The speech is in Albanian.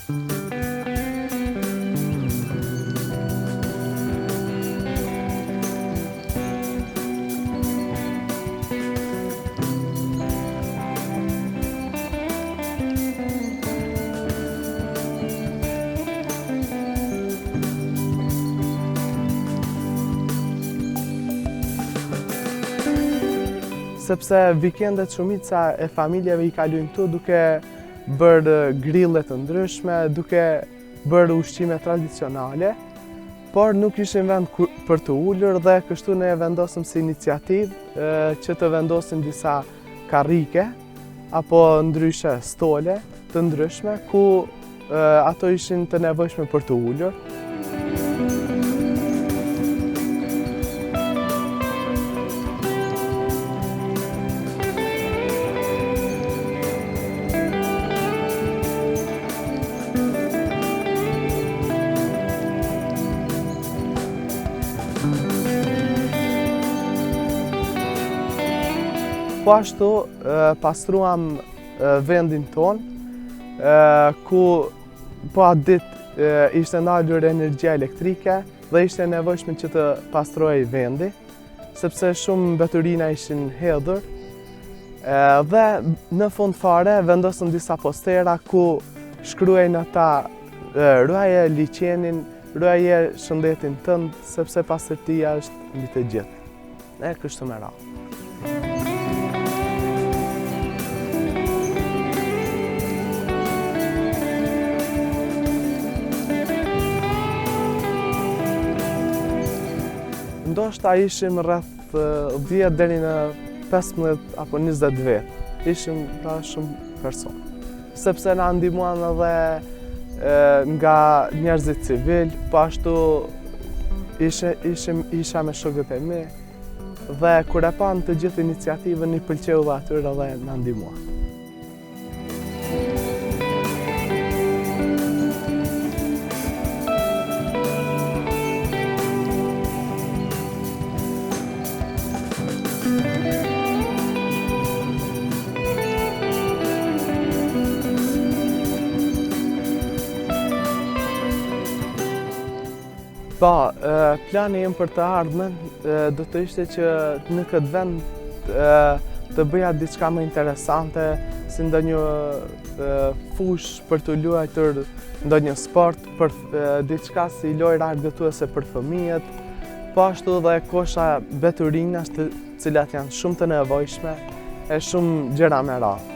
Sepse vikendet shumica e familjeve I kalojnë këtu duke bërë grille të ndryshme, duke bërë ushqime tradicionale, por nuk ishin vend për të ullur dhe kështu ne vendosëm si iniciativë që të vendosim disa karrike apo ndryshe stole të ndryshme ku ato ishin të nevojshme për të ullur. Po ashtu pastruam vendin ton, ku po atë ditë ishte ndalur energjia elektrike dhe ishte nevojshme që të pastrohej vendi, sepse shumë mbeturina ishin hedhur. Dhe në fund fare vendosëm disa postera ku shkruajnë ata ruaje liçenin, ruaje shëndetin tënd, sepse pastërtia është mbi të gjithë. E kështu me radhë. Ndoshta ishim rreth 10 deri në 15 apo 20 vjet. Ishim pra shumë person. Sepse na ndihmuan edhe nga njerëzit civil, po ashtu isha me shokët e mi dhe kur e pan të gjithë iniciativën I pëlqeu dhe atyre dhe na ndihmuan. Po, plani im për të ardhmen do të ishte që në këtë vend të bëja diçka më interesante, si ndonjë fush për të luajtur ndonjë sport, për diçka si lojra argëtuese për fëmijët, po ashtu dhe kosha beturinash të cilat janë shumë të nevojshme e shumë gjëra me radhë.